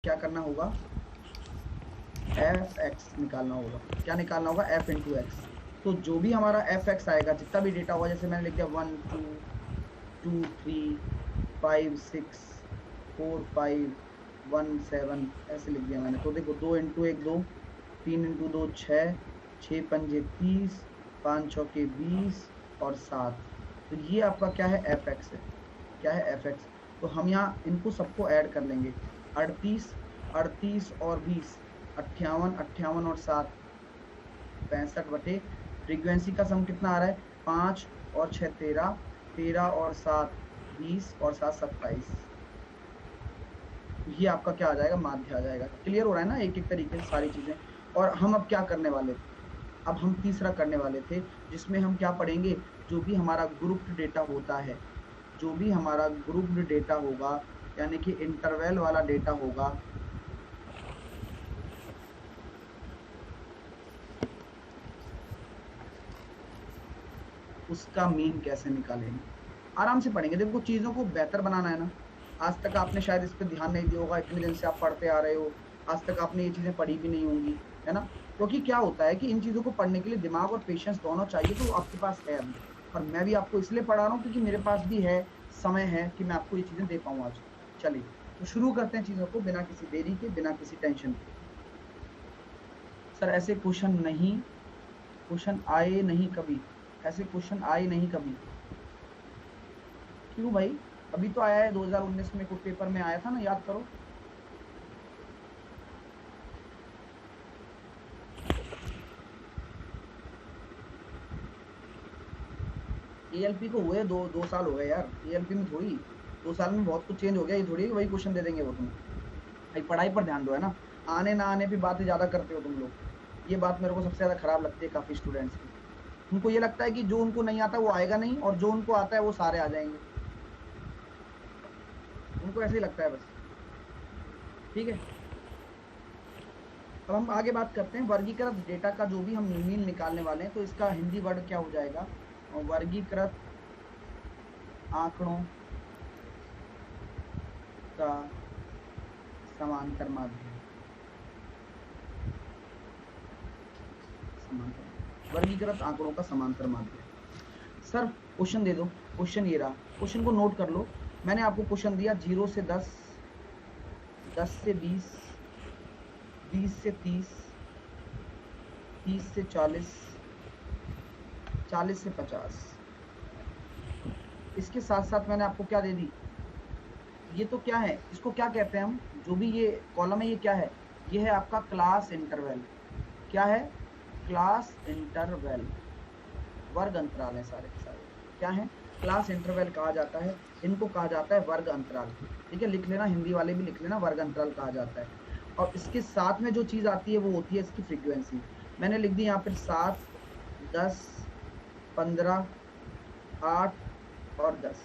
क्या करना होगा, एफ एक्स निकालना होगा। क्या निकालना होगा, एफ इंटू एक्स। तो जो भी हमारा एफ एक्स आएगा, जितना भी डेटा होगा, जैसे मैंने लिख दिया 1 2 2 3 5 6 4 5 1 7 ऐसे लिख दिया मैंने। तो देखो 2 इंटू 1 2, 3 इंटू 2 6, 6 पंजे 30, 5 चौके 20 और 7। तो ये आपका क्या है, एफ एक्स है। क्या है, एफ एक्स। तो हम यहाँ इनको सबको ऐड कर लेंगे। 38 38 और 20 58 58 और 7 65 बटे फ्रीक्वेंसी का सम कितना आ रहा है, 5 और 6 13, 13 और 7 20 और 7 27। ये आपका क्या आ जाएगा, माध्य आ जाएगा। क्लियर हो रहा है ना एक एक तरीके से सारी चीजें। और हम अब क्या करने वाले थे, अब हम तीसरा करने वाले थे, जिसमें हम क्या पढ़ेंगे, जो भी हमारा ग्रुप्ड डेटा होता है, जो भी हमारा ग्रुप्ड डेटा होगा, यानी कि इंटरवल वाला डेटा होगा, उसका मीन कैसे निकालेंगे। आराम से पढ़ेंगे। देखो चीजों को बेहतर बनाना है ना। आज तक आपने शायद इस पर ध्यान नहीं दिया होगा, इतने दिन से आप पढ़ते आ रहे हो, आज तक आपने ये चीजें पढ़ी भी नहीं होंगी, है ना। क्योंकि क्या होता है कि इन चीजों को पढ़ने के लिए दिमाग और पेशेंस दोनों चाहिए, तो आपके पास है अभी। और मैं भी आपको इसलिए पढ़ा रहा हूँ क्योंकि मेरे पास भी है, समय है कि मैं आपको ये चीजें दे पाऊँ आज। चलिए तो शुरू करते हैं चीजों को, बिना किसी देरी के, बिना किसी टेंशन के। सर ऐसे क्वेश्चन नहीं, क्वेश्चन आए नहीं कभी, ऐसे क्वेश्चन आए नहीं कभी। क्यों भाई, अभी तो आया है 2019 में, कोई पेपर में आया था ना, याद करो। एएलपी को हुए दो साल हो गए यार। एएलपी में थोड़ी 2 साल में बहुत कुछ चेंज हो गया। ये थोड़ी वही क्वेश्चन दे देंगे वो तुम्हें। भाई पढ़ाई पर ध्यान दो, है ना। आने ना आने पे बातें ज्यादा करते हो तुम लोग। ये बात मेरे को सबसे ज्यादा खराब लगती है काफी स्टूडेंट्स की। उनको ये लगता है कि जो उनको नहीं आता वो आएगा नहीं, और जो उनको आता है वो सारे आ जाएंगे। उनको ऐसे ही लगता है बस। ठीक है, अब हम आगे बात करते हैं वर्गीकृत डेटा का। जो भी हम मीन निकालने वाले हैं, तो इसका हिंदी वर्ड क्या हो जाएगा, वर्गीकृत आंकड़ों का समांतर माध्य। समांतर, वर्गीकृत आंकड़ों का समांतर माध्य। सर क्वेश्चन दे दो, क्वेश्चन ये रहा, क्वेश्चन को नोट कर लो। मैंने आपको क्वेश्चन दिया 0 से 10, 10 से 20, 20 से 30, 30 से 40, 40 से 50। इसके साथ साथ मैंने आपको क्या दे दी, ये तो क्या है, इसको क्या कहते हैं हम, जो भी ये कॉलम है ये क्या है, ये है आपका क्लास इंटरवल। क्या है, क्लास इंटरवल। वर्ग अंतराल है सारे के सारे। क्या है, क्लास इंटरवल कहा जाता है, इनको कहा जाता है वर्ग अंतराल। ठीक है, लिख लेना, हिंदी वाले भी लिख लेना, वर्ग अंतराल कहा जाता है। और इसके साथ में जो चीज आती है वो होती है इसकी फ्रीक्वेंसी। मैंने लिख दी यहाँ पर 7, 10, 15, 8 और 10।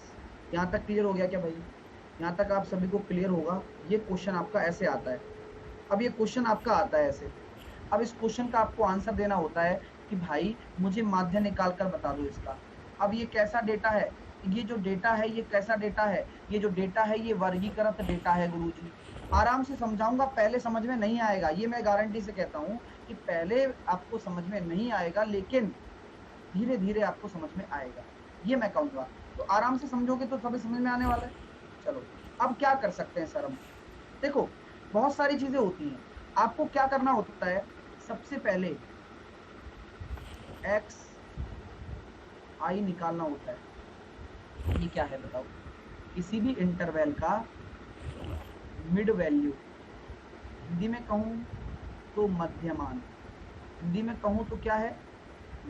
यहाँ तक क्लियर हो गया क्या भाई, यहाँ तक आप सभी को क्लियर होगा। ये क्वेश्चन आपका ऐसे आता है। अब ये क्वेश्चन आपका आता है ऐसे। अब इस क्वेश्चन का आपको आंसर देना होता है कि भाई मुझे माध्य निकाल कर बता दो इसका। अब ये कैसा डेटा है, ये जो डेटा है ये कैसा डेटा है, ये जो डेटा है ये वर्गीकृत डेटा है गुरुजी। आराम से समझाऊंगा, पहले समझ में नहीं आएगा, ये मैं गारंटी से कहता हूं कि पहले आपको समझ में नहीं आएगा, लेकिन धीरे धीरे आपको समझ में आएगा, ये मैं कहूंगा। तो आराम से समझोगे तो सभी समझ में आने वाला है। चलो अब क्या कर सकते हैं सर हम, देखो बहुत सारी चीजें होती हैं। आपको क्या करना होता है, सबसे पहले एक्स आई निकालना होता है। ये क्या है बताओ, किसी भी इंटरवल का मिड वैल्यू, हिंदी में कहूं तो मध्यमान, हिंदी में कहूं तो क्या है,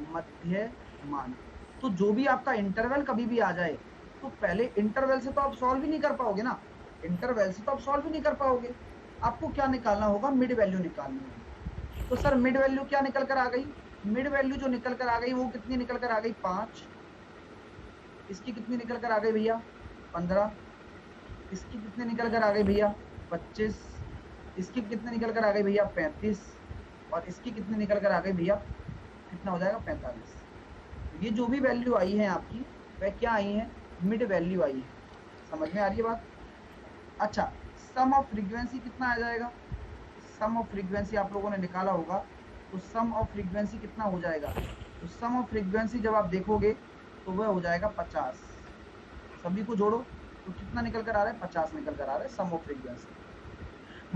मध्यमान। तो जो भी आपका इंटरवल कभी भी आ जाए, तो पहले इंटरवल से तो आप सॉल्व ही नहीं कर पाओगे ना, इंटरवल से तो आप सॉल्व ही नहीं कर पाओगे। आपको क्या निकालना होगा, मिड वैल्यू निकालनी होगी। तो सर मिड वैल्यू क्या निकल कर आ गई, मिड वैल्यू जो निकल कर आ गई वो कितनी निकल कर आ गई, 5। इसकी कितनी निकल कर आ गई भैया, 15। इसकी कितनी निकल कर आ गई भैया, 25। इसकी कितनी निकल कर आ गई भैया, 35। और इसकी कितनी निकल कर आ गई भैया, कितना हो जाएगा, 45। ये जो भी वैल्यू आई है आपकी, वह क्या आई है, मिड वैल्यू आई है। समझ में आ रही है बात। अच्छा सम ऑफ फ्रीक्वेंसी कितना आ जाएगा, सम ऑफ फ्रीक्वेंसी आप लोगों ने निकाला होगा, तो सम ऑफ फ्रीक्वेंसी कितना हो जाएगा, तो सम ऑफ फ्रीक्वेंसी जब आप देखोगे तो वह हो जाएगा 50। सभी को जोड़ो तो कितना निकल कर आ रहा है, 50 निकल कर आ रहा है सम ऑफ फ्रीक्वेंसी।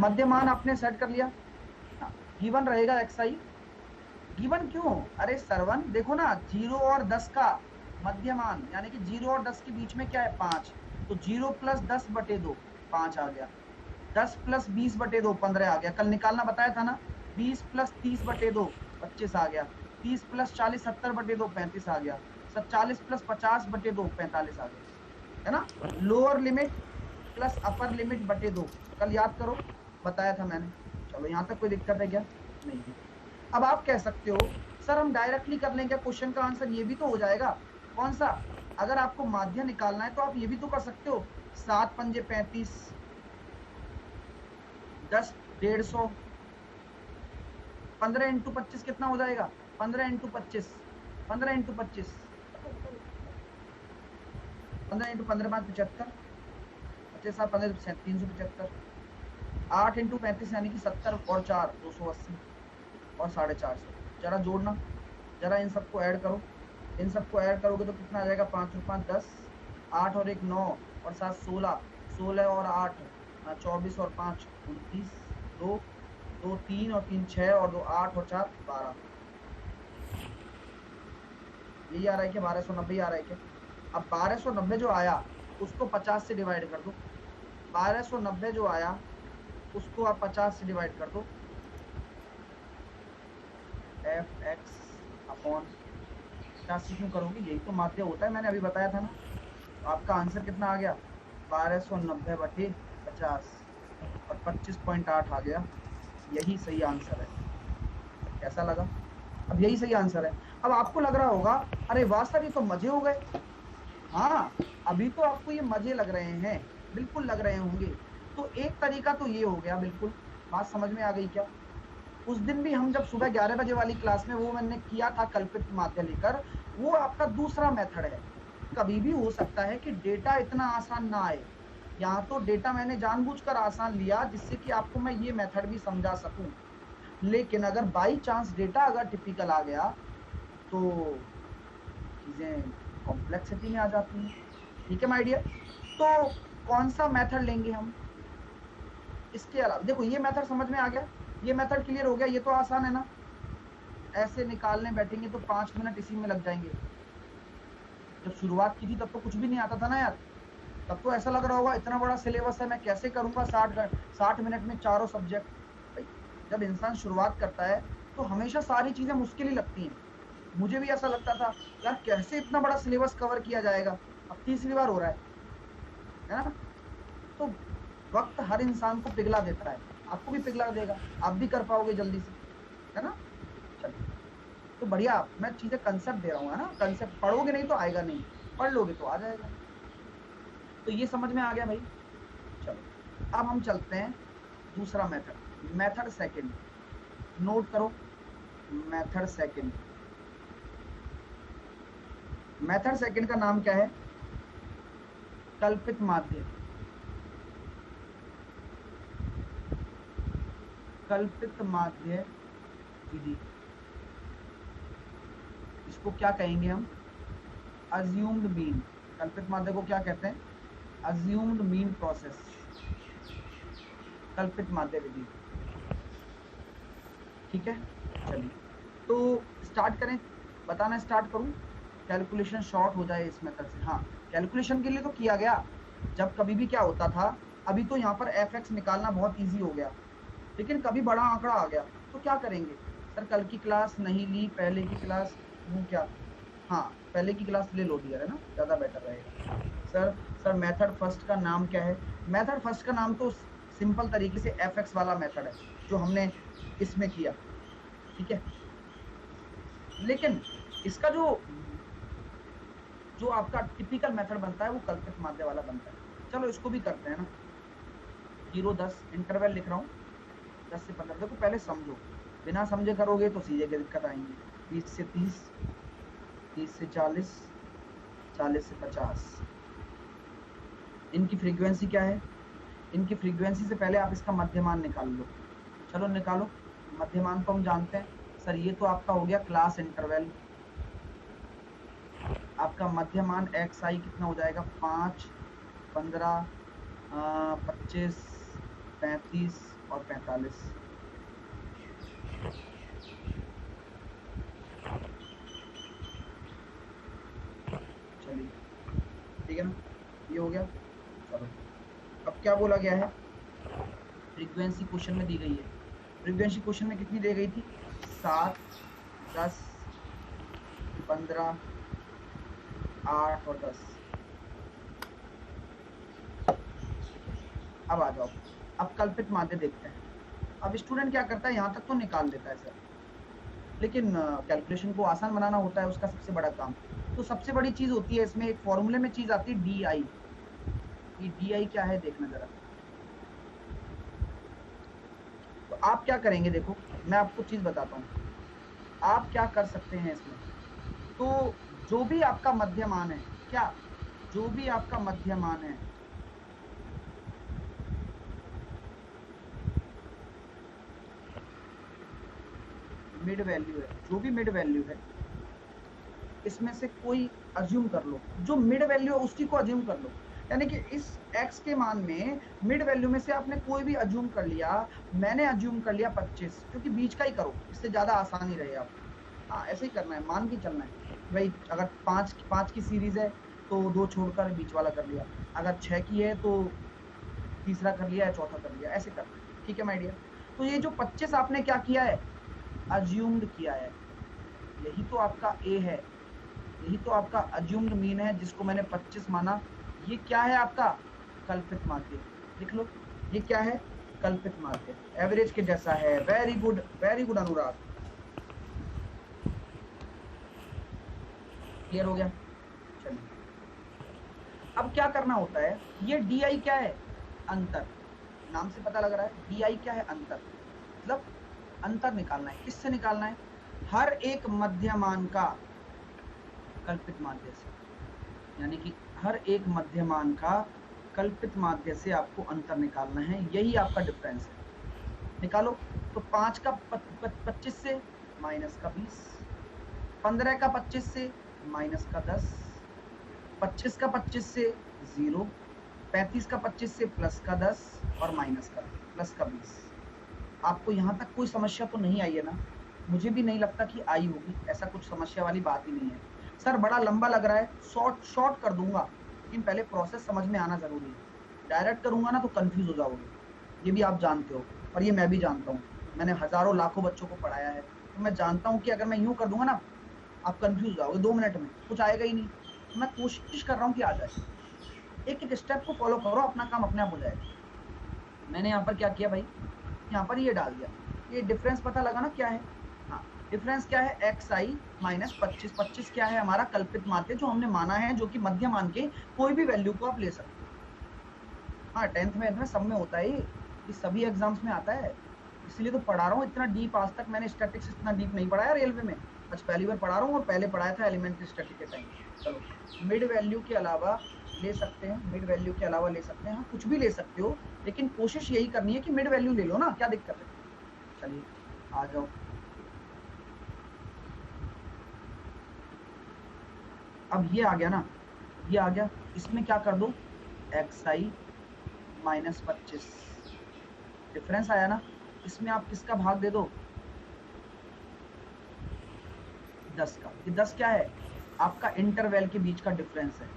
मध्यमान आपने सेट कर लिया, गिवन रहेगा xi। गिवन क्यों, अरे सरवन देखो ना 0 और 10 का मध्यमान, यानी कि 0 और 10 के बीच में क्या है 5, तो 0 प्लस 10 बटे 2 5 आ गया, 10 प्लस 20 बटे 2 15 आ गया, कल निकालना बताया था ना, 20 प्लस 30 बटे 2 25 आ गया, 30 प्लस 40 70 बटे 2 35 आ गया, 40 प्लस 50 बटे 2 45 आ गया, है ना। Lower limit plus upper limit बटे 2, कल याद करो बताया था मैंने। चलो यहाँ तक कोई दिक्कत है क्या, नहीं है। अब आप कह सकते हो सर हम डायरेक्टली कर लेंगे, क्वेश्चन का आंसर ये भी तो हो जाएगा। कौन सा, अगर आपको माध्य निकालना है तो आप ये भी तो कर सकते हो, 7 पंजे 35, 10 150, 15 इंटू 25 कितना हो जाएगा, 15 इंटू 25, 15 इंटू 25, 15 इंटू 15 5 75, 25 7 15 375, 8 इंटू 35 यानी कि 70 और 4 280 और 450। जरा जोड़ना, जरा इन सबको ऐड करो, इन सबको ऐड करोगे तो कितना आ जाएगा, 5 और 5 10, 8 और 1 9 और 7 16, 16 और 8 24 और 5 29, 2 2 3 और 3 6 और 2 8 और 4 12। यही आ रहा है क्या, 1290 आ रहा है क्या। अब 1290 जो आया उसको 50 से डिवाइड कर दो, 1290 जो आया उसको आप 50 से डिवाइड कर दो, एफ एक्स अपॉन 50 क्यों करोगे, यही तो माध्य होता है, मैंने अभी बताया था ना। तो आपका आंसर कितना आ गया, 1290 बटे 50 और 25.8 आ गया, यही सही आंसर है। कैसा लगा, अब यही सही आंसर है। अब आपको लग रहा होगा अरे वाह सर ये तो मजे हो गए, हाँ अभी तो आपको ये मजे लग रहे हैं, बिल्कुल लग रहे होंगे। तो एक तरीका तो ये हो गया, बिल्कुल बात समझ में आ गई क्या। उस दिन भी हम जब सुबह 11 बजे वाली क्लास में वो मैंने किया था कल्पित माध्य लेकर, वो आपका दूसरा मेथड है। कभी भी हो सकता है कि डेटा इतना आसान ना आए, यहाँ तो डेटा मैंने जानबूझकर आसान लिया जिससे कि आपको मैं ये मेथड भी समझा सकूं, लेकिन अगर बाई चांस डेटा अगर टिपिकल आ गया तो चीजें कॉम्प्लेक्सिटी में आ जाती हैं। ठीक है माय डियर, तो कौन सा मेथड लेंगे हम, इसके अलावा देखो ये मेथड समझ में आ गया, ये मेथड क्लियर हो गया, ये तो आसान है ना। ऐसे निकालने बैठेंगे तो 5 मिनट इसी में लग जाएंगे। जब शुरुआत की थी तब तो कुछ भी नहीं आता था ना यार, तब तो ऐसा लग रहा होगा इतना बड़ा सिलेबस है मैं कैसे करूंगा 60 मिनट में चारों सब्जेक्ट। जब इंसान शुरुआत करता है तो हमेशा सारी चीजें मुश्किल ही लगती हैं। मुझे भी ऐसा लगता था यार कैसे इतना बड़ा सिलेबस कवर किया जाएगा, अब तीसरी बार हो रहा है ना। तो वक्त हर इंसान को पिघला देता है, आपको भी पिघला देगा, आप भी कर पाओगे जल्दी से, है ना। चलिए तो बढ़िया, मैं चीजें कंसेप्ट दे रहा हूँ, है ना। कंसेप्ट पढ़ोगे नहीं तो आएगा नहीं, पढ़ लोगे तो आ जाएगा। तो ये समझ में आ गया भाई। चलो अब हम चलते हैं दूसरा मेथड, मेथड सेकंड। नोट करो मेथड सेकंड। मेथड सेकंड का नाम क्या है, कल्पित माध्य। कल्पित माध्य विधि, इसको क्या कहेंगे हम, अज्यूम्ड मीन। कल्पित माध्य को क्या कहते हैं, अज्यूम्ड मीन प्रोसेस, कल्पित माध्य विधि। ठीक है चलिए तो स्टार्ट करें, बताना स्टार्ट करूं, कैलकुलेशन शॉर्ट हो जाए इस मेथड से। हाँ कैलकुलेशन के लिए तो किया गया, जब कभी भी क्या होता था, अभी तो यहाँ पर एफ एक्स निकालना बहुत ईजी हो गया, लेकिन कभी बड़ा आंकड़ा आ गया तो क्या करेंगे, सर कल की क्लास नहीं ली, पहले की क्लास लूँ क्या, हाँ पहले की क्लास ले लो डियर, है ना, ज़्यादा बेटर रहेगा। सर मेथड फर्स्ट का नाम क्या है, मेथड फर्स्ट का नाम तो सिंपल तरीके से एफ एक्स वाला मेथड है जो हमने इसमें किया, ठीक है। लेकिन इसका जो आपका टिपिकल मेथड बनता है वो कल्पित माध्य वाला बनता है। चलो इसको भी करते हैं ना, 0 10 इंटरवल लिख रहा हूँ, 10 से 15। देखो पहले समझो, बिना समझे करोगे तो सीधे की दिक्कत आएंगी। 20 से 30, 30 से 40, 40 से 50। इनकी फ्रीक्वेंसी क्या है, इनकी फ्रीक्वेंसी से पहले आप इसका मध्यमान निकाल लो। चलो निकालो। मध्यमान तो हम जानते हैं सर, ये तो आपका हो गया क्लास इंटरवल। आपका मध्यमान एक्स आई कितना हो जाएगा, 5, 15, 25, 35 और 45। चलिए ठीक है ना, ये हो गया। चलो अब क्या बोला गया है, फ्रीक्वेंसी क्वेश्चन में दी गई है। फ्रीक्वेंसी क्वेश्चन में कितनी दी गई थी, 7, 10, 15, 8 और 10। अब आ जाओ, अब कल्पित माध्य देखते हैं। अब स्टूडेंट क्या करता है, यहाँ तक तो निकाल लेता है सर, लेकिन कैलकुलेशन को आसान बनाना होता है उसका सबसे बड़ा काम। तो सबसे बड़ी चीज होती है इसमें, एक फॉर्मूले में चीज आती है डी आई। ये डी आई क्या है देखना जरा। तो आप क्या करेंगे, देखो मैं आपको चीज बताता हूँ, आप क्या कर सकते हैं इसमें। तो जो भी आपका मध्यमान है, क्या जो भी आपका मध्यमान है, मिड वैल्यू है, जो भी मिड वैल्यू है, इसमें से कोई अज्यूम कर लो, जो मिड वैल्यू है उसी को अज्यूम कर लो। यानी कि इस x के मान में मिड वैल्यू में से आपने कोई भी अज्यूम कर लिया। मैंने अज्यूम कर लिया 25, क्योंकि बीच का ही करो, इससे ज्यादा आसानी रहे आप। हाँ ऐसे ही करना है, मान के चलना है भाई। अगर 5 की सीरीज है तो 2 छोड़कर बीच वाला कर लिया, अगर 6 की है तो तीसरा कर लिया या चौथा कर लिया, ऐसे करना है। ठीक है माय डियर। तो ये जो 25 आपने क्या किया है, अज्यूम्ड किया है। यही तो आपका ए है, यही तो आपका अज्यूम्ड मीन है जिसको मैंने 25 माना। ये क्या है आपका, कल्पित माध्य। लिख लो, ये क्या है, कल्पित माध्य, एवरेज के जैसा है। वेरी गुड अनुराग, क्लियर हो गया। चलिए अब क्या करना होता है, ये डी आई क्या है, अंतर। नाम से पता लग रहा है डी आई क्या है, अंतर। मतलब अंतर निकालना है, किससे निकालना है, हर एक मध्यमान का कल्पित माध्य से। यानी कि हर एक मध्यमान का कल्पित माध्य से आपको अंतर निकालना है, यही आपका डिफरेंस है। निकालो। तो 5 का 25 से माइनस का 20, 15 का 25 से माइनस का 10, 25 का 25 से 0, 35 का 25 से प्लस का 10 और माइनस का प्लस का 20। आपको यहाँ तक कोई समस्या तो नहीं आई है ना, मुझे भी नहीं लगता कि आई होगी, ऐसा कुछ समस्या वाली बात ही नहीं है। सर बड़ा लंबा लग रहा है, शॉर्ट कर दूंगा, लेकिन पहले प्रोसेस समझ में आना जरूरी है। डायरेक्ट करूंगा ना तो कंफ्यूज हो जाओगे, ये भी आप जानते हो और ये मैं भी जानता हूँ। मैंने हजारों लाखों बच्चों को पढ़ाया है, तो मैं जानता हूँ कि अगर मैं यूं कर दूंगा ना आप कंफ्यूज हो जाओगे, 2 मिनट में कुछ आएगा ही नहीं। तो मैं कोशिश कर रहा हूँ कि आ जाए। एक एक स्टेप को फॉलो करो, अपना काम अपने आप हो जाएगा। मैंने यहाँ पर क्या किया भाई, यहाँ पर ये डाल दिया, ये डिफरेंस पता लगा ना क्या है। हाँ डिफरेंस क्या है, एक्स आई माइनस 25। 25 क्या है, हमारा कल्पित माध्य जो हमने माना है, जो कि मध्य मान के कोई भी वैल्यू को आप ले सकते हो। हाँ 10th में सब में होता है ये सभी एग्जाम्स में आता है, इसलिए तो पढ़ा रहा हूँ इतना डीप। आज तक मैंने स्टैटिक्स इतना डीप नहीं पढ़ाया रेलवे में, आज पहली बार पढ़ा रहा हूँ, और पहले पढ़ाया था एलिमेंट्री स्टैटिक के टाइम। चलो मिड वैल्यू के अलावा ले सकते हैं, मिड वैल्यू के अलावा ले सकते हैं, हाँ कुछ भी ले सकते हो, लेकिन कोशिश यही करनी है कि मिड वैल्यू ले लो ना, क्या दिक्कत है। चलिए आ जाओ, अब ये आ गया ना, ये आ गया, इसमें क्या कर दो, एक्स आई माइनस 25 डिफरेंस आया ना, इसमें आप किसका भाग दे दो, 10 का। ये 10 क्या है, आपका इंटरवल के बीच का डिफरेंस है।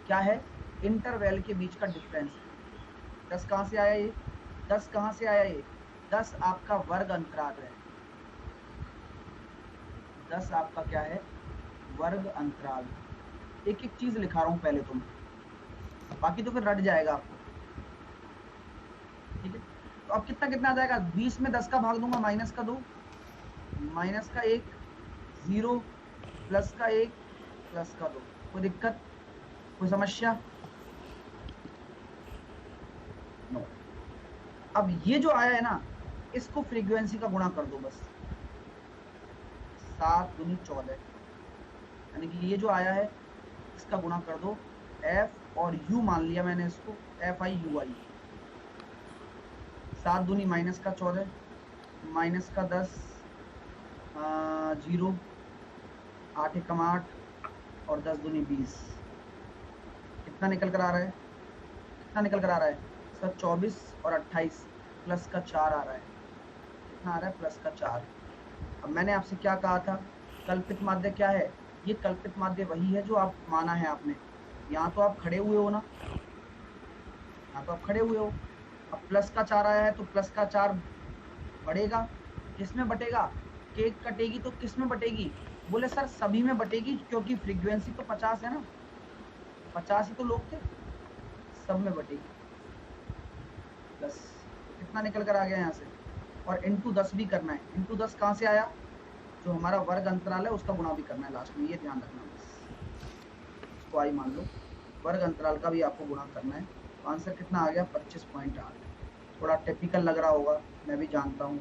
क्या है, इंटरवल के बीच का डिफरेंस है। 10 कहाँ से आया ये, 10 कहाँ से आया ये, 10 आपका वर्ग अंतराल है। 10 आपका क्या है, वर्ग अंतराल। एक एक चीज लिखा रहा हूं पहले तुम, बाकी तो फिर रट जाएगा आपको। ठीक है, तो अब कितना कितना आ जाएगा, 20 में 10 का भाग दूंगा, माइनस का 2, माइनस का 1, 0, प्लस का 1, प्लस का 2। कोई दिक्कत, कोई समस्या, नो। अब ये जो आया है ना, इसको फ्रीक्वेंसी का गुणा कर दो बस, 7 दूनी 14, यानी कि ये जो आया है इसका गुणा कर दो, एफ और यू मान लिया मैंने इसको, एफ आई यू आई। 7 दूनी माइनस का 14, माइनस का 10, 0, 8 एकम 8 और 10 दूनी 20। कितना निकल कर आ रहा है? कितना निकल कर आ रहा है सर? 24 और 28 प्लस का 4 आ रहा है। कितना आ रहा है? प्लस का 4। अब मैंने आपसे क्या कहा था? कल्पित माध्य क्या है? ये कल्पित माध्य वही है जो आप माना है आपने। यहाँ तो आप खड़े हुए हो ना, यहाँ तो आप खड़े हुए हो। अब प्लस का 4 आया है तो प्लस का 4 बढ़ेगा। किस में बटेगा? केक कटेगी तो किस में बटेगी? बोले सर सभी में बटेगी, क्योंकि फ्रीक्वेंसी तो 50 है ना, 50 ही तो लोग थे, सब में बटेगी। प्लस कितना निकल कर आ गया यहाँ से? और इंटू 10 भी करना है। इंटू 10 कहाँ से आया? जो हमारा वर्ग अंतराल है उसका गुणा भी करना है लास्ट में, ये ध्यान रखना बस। इसको आई मान लो, वर्ग अंतराल का भी आपको गुणा करना है। तो आंसर कितना आ गया? 25.8। थोड़ा टिपिकल लग रहा होगा, मैं भी जानता हूँ,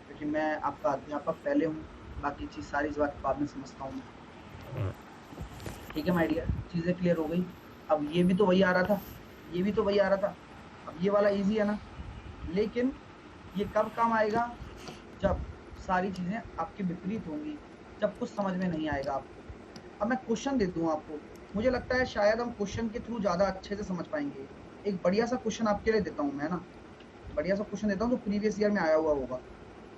क्योंकि मैं आपका अध्यापक पहले हूँ, बाकी चीज़ सारी बात बाद में समझता हूँ। ठीक है माय डियर, चीज़ें क्लियर हो गई। अब ये भी तो वही आ रहा था, ये भी तो वही आ रहा था। अब ये वाला इजी है ना, लेकिन ये कब काम आएगा? जब सारी चीज़ें आपके विपरीत होंगी, जब कुछ समझ में नहीं आएगा आपको। अब मैं क्वेश्चन देता हूँ आपको, मुझे लगता है शायद हम क्वेश्चन के थ्रू ज़्यादा अच्छे से समझ पाएंगे। एक बढ़िया सा क्वेश्चन आपके लिए देता हूँ मैं ना, बढ़िया सा क्वेश्चन देता हूँ जो प्रीवियस ईयर में आया हुआ होगा।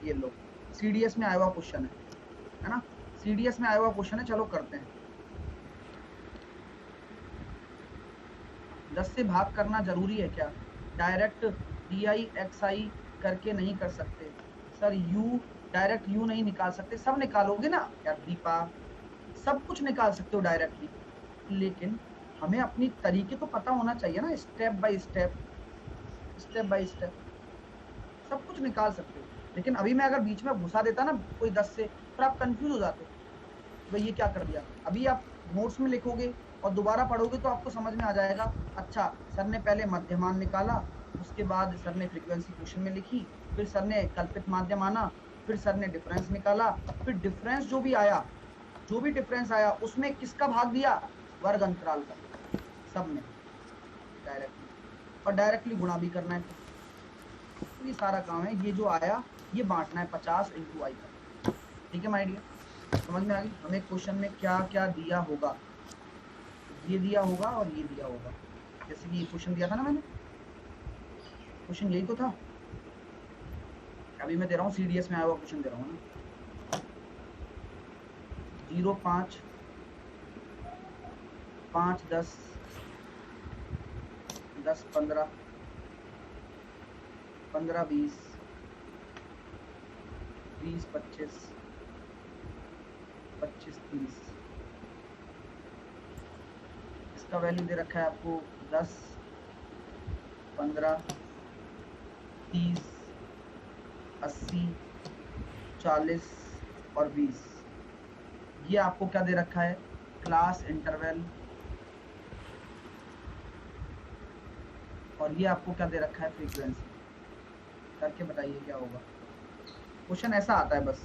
ये लो, CDS में आया हुआ क्वेश्चन है ना, CDS में आया हुआ क्वेश्चन है। चलो करते हैं। 10 से भाग करना जरूरी है क्या? डायरेक्ट DI/XI करके नहीं कर सकते सर। U डायरेक्ट U नहीं निकाल सकते, सब निकालोगे ना यार दीपा, सब कुछ निकाल सकते हो डायरेक्टली, लेकिन हमें अपनी तरीके तो पता होना चाहिए ना, step by step, step by step सब कुछ निकाल सकते हो। लेकिन अभी मैं अगर बीच में घुसा देता ना कोई 10 से, फिर आप कंफ्यूज हो जाते भाई ये क्या कर दिया। अभी आप नोट्स में लिखोगे और दोबारा पढ़ोगे तो आपको समझ में आ जाएगा। अच्छा, सर ने पहले मध्यमान निकाला, उसके बाद सर ने फ्रीक्वेंसी क्वेश्चन में लिखी, फिर सर ने कल्पित माध्य माना, फिर सर ने डिफरेंस निकाला, फिर डिफरेंस जो भी आया, जो भी डिफरेंस आया उसमें किसका भाग दिया? वर्ग अंतराल का, सब में डायरेक्टली, और डायरेक्टली गुणा भी करना है। तो ये सारा काम है, ये जो आया ये बांटना है 50 × I का। ठीक है माय डियर, समझ में आ गई? हमें क्वेश्चन में क्या क्या दिया होगा, ये दिया होगा और ये दिया होगा। जैसे कि ये क्वेश्चन दिया था ना मैंने, क्वेश्चन यही तो था। अभी मैं दे रहा हूँ CDS में आया हुआ क्वेश्चन दे रहा हूँ ना। 0, 5, 5, 10, 10, 15, 15, 20, 20, 25, 25, 30। इसका वैल्यू दे रखा है आपको 10, 15, 30, 80, 40 और 20। ये आपको क्या दे रखा है? Class interval. और ये आपको क्या दे रखा है? फ्रीक्वेंसी। करके बताइए क्या होगा। क्वेश्चन ऐसा आता है, बस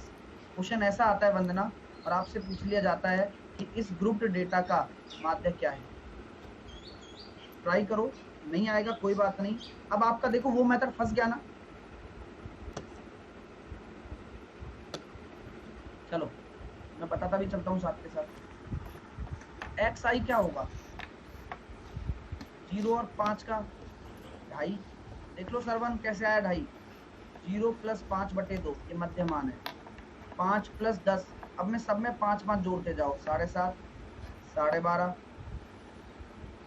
क्वेश्चन ऐसा आता है वंदना, और आपसे पूछ लिया जाता है कि इस ग्रुप्ड डेटा का माध्य क्या है। ट्राई करो, नहीं आएगा कोई बात नहीं। अब आपका देखो वो मेथड फंस गया ना, चलो मैं बताता भी चलता हूँ साथ के साथ। XI क्या होगा? 0 और 5 का 2.5। देख लो सरवन कैसे आया 2.5। 0 + 5/2 ये मध्यमान है। 5 + 10, अब मैं सब में 5 5 जोड़ते जाओ, 7.5, 12.5,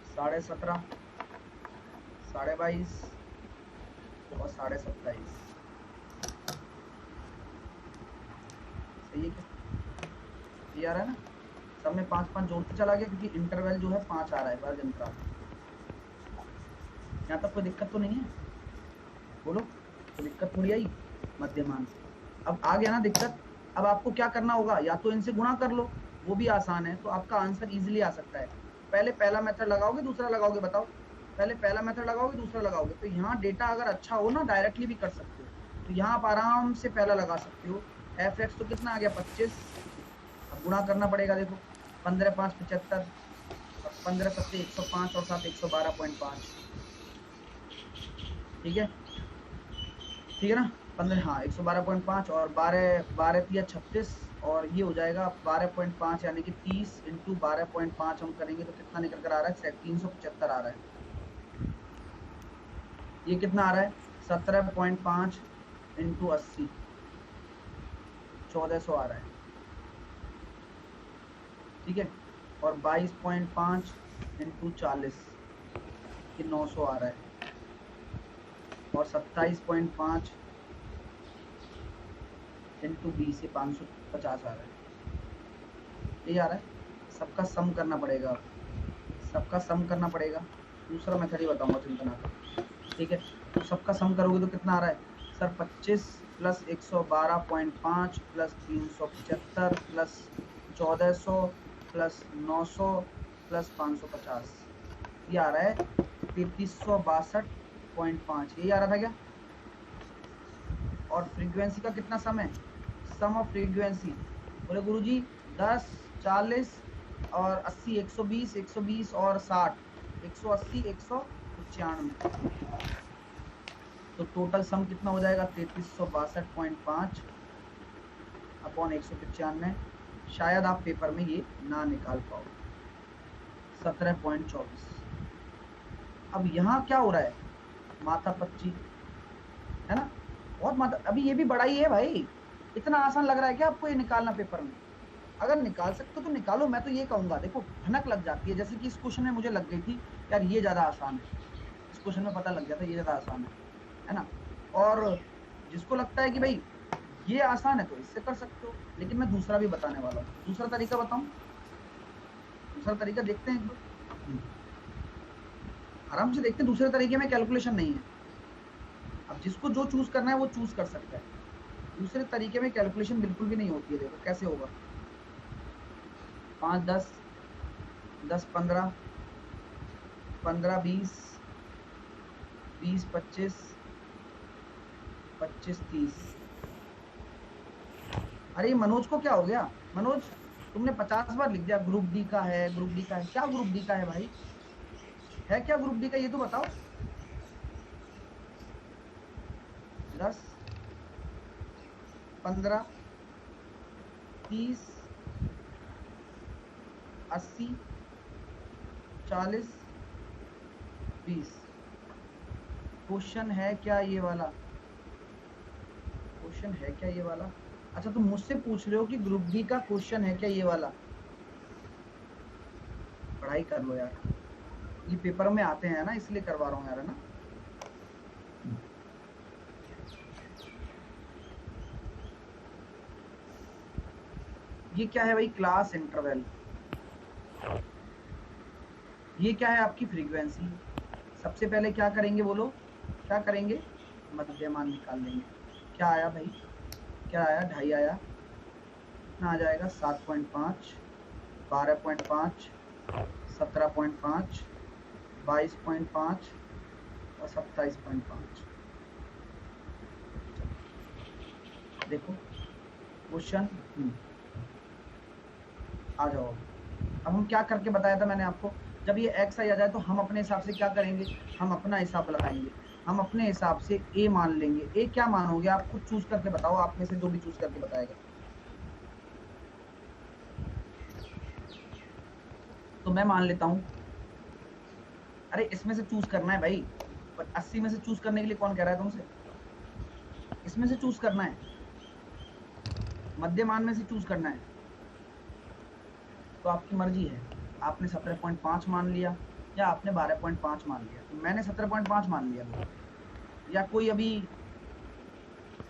17.5, 22.5 और 27.5। सही है क्या? ये आ रहा है ना, सब में 5 5 जोड़ते चला गया, क्योंकि इंटरवल जो है 5 आ रहा है, वर्ग अंतराल। यहाँ तक कोई दिक्कत तो नहीं है? बोलो, कोई दिक्कत थोड़ी आई मध्यमान से? अब आ गया ना दिक्कत। अब आपको क्या करना होगा? या तो इनसे गुणा कर लो, वो भी आसान है, तो आपका आंसर इजीली आ सकता है। पहले पहला मेथड लगाओगे, दूसरा लगाओगे? बताओ, पहले पहला मेथड लगाओगे, दूसरा लगाओगे? तो यहाँ डेटा अगर अच्छा हो ना, डायरेक्टली भी कर सकते हो। तो यहाँ आप आराम से पहला लगा सकते हो। fx तो कितना आ गया? 25। अब गुणा करना पड़ेगा, देखो 15 5 75 और 15 7 105 और 7 112.5। ठीक है, ठीक है ना, 15, हाँ 112.5 और 12 12 तिया 36 और ये हो जाएगा 12.5 यानी कि 30 इंटू 12.5 हम करेंगे तो कितना निकल कर आ रहा है, 375 आ रहा है। ये कितना आ रहा है, 17.5 इंटू 80, 1400 आ रहा है। ठीक है, और 22.5 इंटू 40, ये 900 आ रहा है, और 27.5 इंटू 20 ये 550 आ रहा है। ये आ रहा है, सबका सम करना पड़ेगा, सबका सम करना पड़ेगा। दूसरा मेथड ही बताऊंगा, चिंता ना करो। ठीक है, तो सबका सम करोगे तो कितना आ रहा है sir, 25 plus 112.5 plus 375 plus 1400 plus 900 plus 550, ये आ रहा है 3362.5। यही आ रहा था क्या? और फ्रीक्वेंसी का कितना सम है, सम ऑफ फ्रीक्वेंसी, बोले गुरुजी 10 40 और 80, 120 120 और 60, 180 195, तो टोटल सम कितना हो जाएगा 3362.5 अपॉन 195। शायद आप पेपर में ये ना निकाल पाओ, 17.24। अब यहाँ क्या हो रहा है, माथा पच्ची है ना, बहुत माथा। अभी ये भी बड़ा ही है भाई, इतना आसान लग रहा है क्या आपको ये निकालना पेपर में? अगर निकाल सकते हो तो निकालो, मैं तो ये कहूंगा। देखो भनक लग जाती है, जैसे कि इस क्वेश्चन में मुझे लग गई थी यार ये ज्यादा आसान है, इस क्वेश्चन में पता लग गया था ये ज्यादा आसान है ना। और जिसको लगता है कि भाई ये आसान है तो इससे कर सकते हो, लेकिन मैं दूसरा भी बताने वाला हूँ। दूसरा तरीका बताऊं, दूसरा तरीका देखते हैं एक बार, आराम से देखते हैं। दूसरे तरीके में कैलकुलेशन नहीं है, अब जिसको जो चूज करना है वो चूज कर सकता है। दूसरे तरीके में कैलकुलेशन बिल्कुल भी नहीं होती है। देखो कैसे होगा, 5 10 10 15 15 20 20 25 25 30। अरे मनोज को क्या हो गया? मनोज तुमने 50 बार लिख दिया ग्रुप डी का है, ग्रुप डी का है। क्या ग्रुप डी का है भाई, है क्या ग्रुप डी का, ये तो बताओ। 10 15 30 80 40 20। क्वेश्चन है क्या ये वाला, क्वेश्चन है क्या ये वाला? अच्छा तुम मुझसे पूछ रहे हो कि ग्रुप डी का क्वेश्चन है क्या ये वाला? पढ़ाई कर लो यार, ये पेपर में आते हैं ना, इसलिए करवा रहा हूँ यार, है ना। ये क्या है भाई, क्लास इंटरवल। ये क्या है, आपकी फ्रीक्वेंसी। सबसे पहले क्या करेंगे बोलो, क्या करेंगे, मध्यमान निकाल लेंगे। क्या आया भाई, क्या आया, 2.5 आया, कितना आ जाएगा 7.5 12.5 17.5 22.5 और 27.5। देखो क्वेश्चन आ जाओ। अब हम क्या करके बताया था मैंने आपको, जब ये एक्स आ जाए तो हम अपने हिसाब से क्या करेंगे, हम अपना हिसाब लगाएंगे। हम अपने हिसाब से ए मान लेंगे। ए क्या मानोगे आप खुद चूज करके बताओ, आप में से जो भी चूज करके बताएगा। तो मैं मान लेता हूं, अरे इसमें से चूज करना है भाई, पर 80 में से चूज करने के लिए कौन कह रहा है तुमसे, इसमें से चूज करना है, मध्यमान में से चूज करना है। तो आपकी मर्जी है, आपने 17.5 मान लिया या आपने 12.5 मान लिया। तो मैंने 17.5 मान लिया, या कोई अभी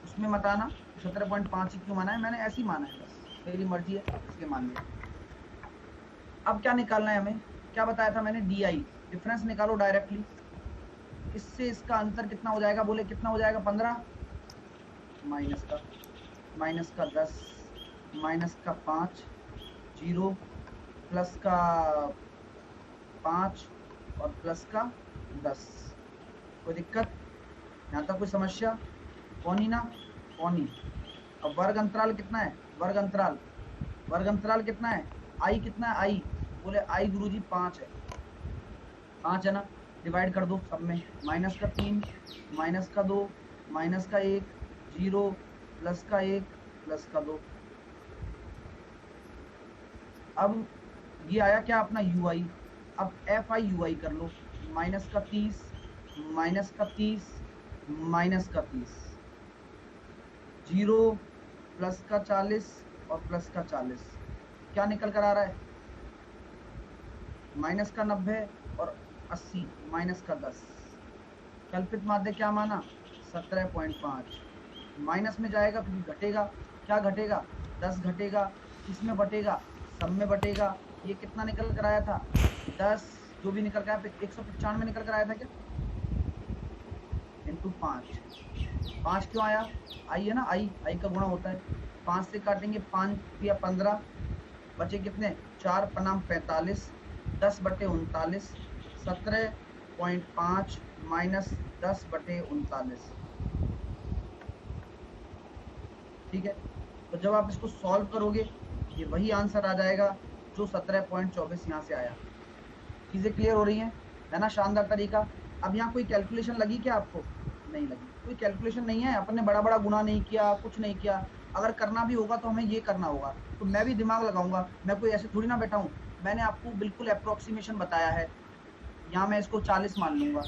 उसमें मत आना 17.5 ही क्यों माना है, मैंने ऐसे ही माना है, बस मेरी मर्जी है इसलिए मान लिया। अब क्या निकालना है हमें, क्या बताया था मैंने, डी आई, डिफरेंस निकालो डायरेक्टली। इससे इसका अंतर कितना हो जाएगा, बोले कितना हो जाएगा, 15 माइनस का 10 माइनस का 5 0 प्लस का 5 और प्लस का 10। कोई दिक्कत यहाँ तक, कोई समस्या? कौन ही ना, कौन ही। अब वर्ग अंतराल कितना है, वर्ग अंतराल कितना है, आई कितना है, आई, बोले आई गुरुजी 5 है, 5 है ना, डिवाइड कर दो सब में, माइनस का 3 माइनस का 2 माइनस का 1, 0, प्लस का 1, प्लस का 2। अब ये आया क्या अपना यू आई। अब एफ आई यू आई कर लो, माइनस का 30, माइनस का 30, माइनस का 30, 0, प्लस का 40 और प्लस का 40। क्या निकल कर आ रहा है? माइनस का 90 और 80, माइनस का 10। कल्पित माध्य क्या माना? 17.5। माइनस में जाएगा तो घटेगा। क्या घटेगा? 10 घटेगा। किस में बटेगा? सब में बटेगा। ये कितना निकल कर आया था? 10, जो भी निकल कर आया 195 निकल कर आया था क्या? इंटू 5। 5 क्यों आया? आई है ना, आई का गुणा होता है। 5 से काटेंगे, 5 या 15, बचे कितने? 4 पनाम 45, 10/39, 17.5 माइनस 10/39। ठीक है, तो जब आप इसको सॉल्व करोगे ये वही आंसर आ जाएगा जो 17.24 यहाँ से आया। चीजें क्लियर हो रही हैं, है ना? शानदार तरीका। अब यहाँ कोई कैलकुलेशन लगी क्या आपको? नहीं लगी, कोई कैलकुलेशन नहीं है। अपन ने बड़ा बड़ा गुना नहीं किया, कुछ नहीं किया। अगर करना भी होगा तो हमें ये करना होगा, तो मैं भी दिमाग लगाऊंगा। मैं कोई ऐसे थोड़ी ना बैठा हूँ। मैंने आपको बिल्कुल अप्रोक्सीमेशन बताया है। यहाँ मैं इसको 40 मान लूंगा,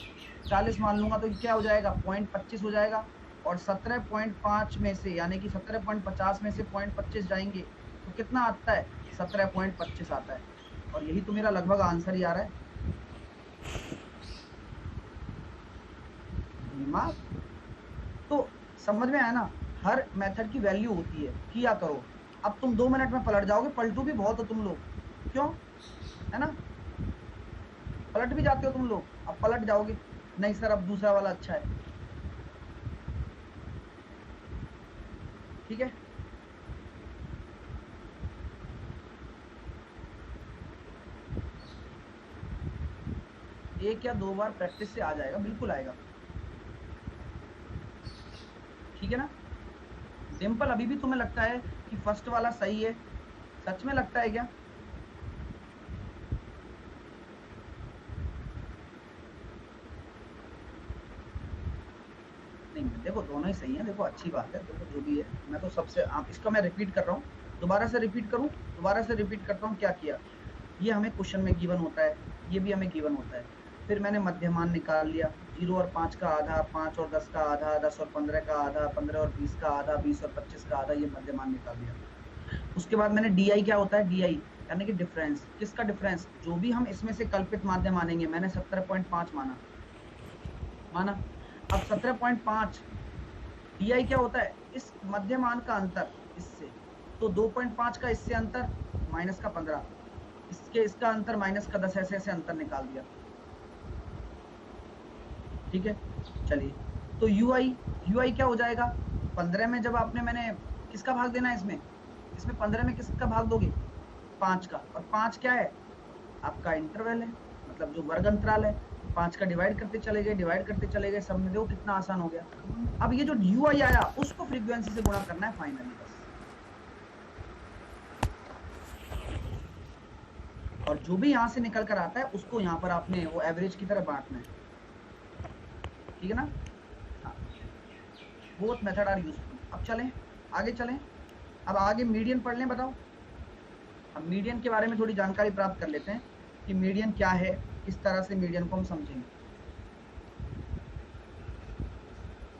40 मान लूंगा तो क्या हो जाएगा? 0.25 हो जाएगा। और 17.5 में से, यानी कि 17.50 में से 0.25 जाएंगे तो कितना आता है? 17.25 आता है। और यही तो मेरा लगभग आंसर ही आ रहा है। दिमाग तो समझ में आया ना? हर मेथड की वैल्यू होती है, किया करो। अब तुम 2 मिनट में पलट जाओगे, पलटू भी बहुत हो तुम लोग, क्यों? है ना? पलट भी जाते हो तुम लोग, अब पलट जाओगे। नहीं सर, अब दूसरा वाला अच्छा है। ठीक है, एक या 2 बार प्रैक्टिस से आ जाएगा, बिल्कुल आएगा। ठीक है ना? सिंपल। अभी भी तुम्हें लगता है कि फर्स्ट वाला सही है? सच में लगता है क्या? नहीं, देखो दोनों ही सही है। देखो अच्छी बात है, देखो जो भी है। मैं तो सबसे, आप इसका मैं रिपीट कर रहा हूँ, दोबारा से रिपीट करूँ, दोबारा से रिपीट करता हूँ। क्या किया? ये हमें क्वेश्चन में गिवन होता है, ये भी हमें गिवन होता है। फिर मैंने मध्यमान निकाल लिया, 0 और 5 का आधा, 5 और 10 का आधा, 10 और 15 का आधा, 15 और 20 का आधा, 20 और 25 का आधा, ये मध्यमान निकाल दिया। उसके बाद मैंने डी आई, क्या होता है डी आई? यानी कि डिफरेंस। किसका डिफरेंस? जो भी हम इसमें से कल्पित माध्य मानेंगे। मैंने 17.5 माना। अब 17.5 डी आई क्या होता है? इस मध्यमान का अंतर इससे। तो 2.5 का इससे अंतर, माइनस का 15, इसका अंतर माइनस का 10, ऐसे ऐसे अंतर निकाल दिया। ठीक है, चलिए। तो यू आई क्या हो जाएगा? 15 में जब आपने, मैंने किसका भाग देना है इसमें? 15 में किसका भाग दोगे? 5 का। और 5 क्या है? आपका इंटरवल है, मतलब जो वर्ग अंतराल है। 5 का डिवाइड करते चले गए, सब में देखो कितना आसान हो गया। अब ये जो यू आई आया उसको फ्रीक्वेंसी से गुणा करना है फाइनली, बस। और जो भी यहाँ से निकल कर आता है उसको यहाँ पर आपने वो एवरेज की तरह बांटना है। ठीक है ना? हाँ, बोथ मेथड आर यूजफुल। अब चलें आगे, चलें। अब आगे मीडियन पढ़ लें। बताओ, अब मीडियन के बारे में थोड़ी जानकारी प्राप्त कर लेते हैं कि मीडियन क्या है, किस तरह से मीडियन को हम समझेंगे।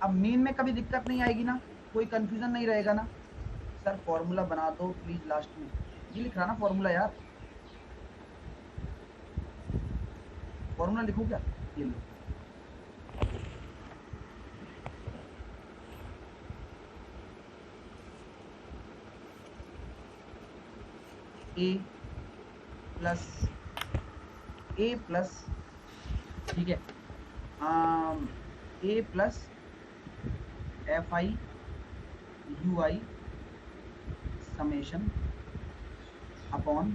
अब मीन में कभी दिक्कत नहीं आएगी ना? कोई कंफ्यूजन नहीं रहेगा ना? सर फॉर्मूला बना दो प्लीज लास्ट में। ये लिख रहा ना फॉर्मूला यार, फॉर्मूला लिखूं क्या? ये लो, ए प्लस, ठीक है, A plus F I U I summation upon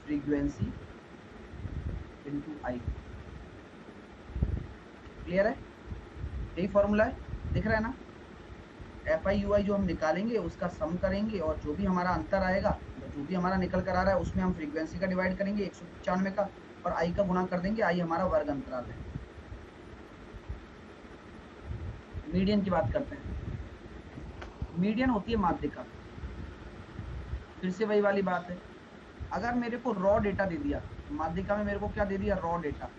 frequency into I. Clear है? यही फॉर्मूला है, दिख रहा है ना? एफ आई यू आई जो हम निकालेंगे उसका सम करेंगे, और जो भी हमारा अंतर आएगा, जो भी हमारा निकल कर आ रहा है, उसमें हम फ्रीक्वेंसी का डिवाइड करेंगे 195 का, और आई का गुणा कर देंगे। आई हमारा वर्ग अंतराल है। मीडियन की बात करते हैं। मीडियन होती है माध्यिका। फिर से वही वाली बात है, अगर मेरे को रॉ डेटा दे दिया, माध्यिका में मेरे को क्या दे दिया, रॉ डेटा।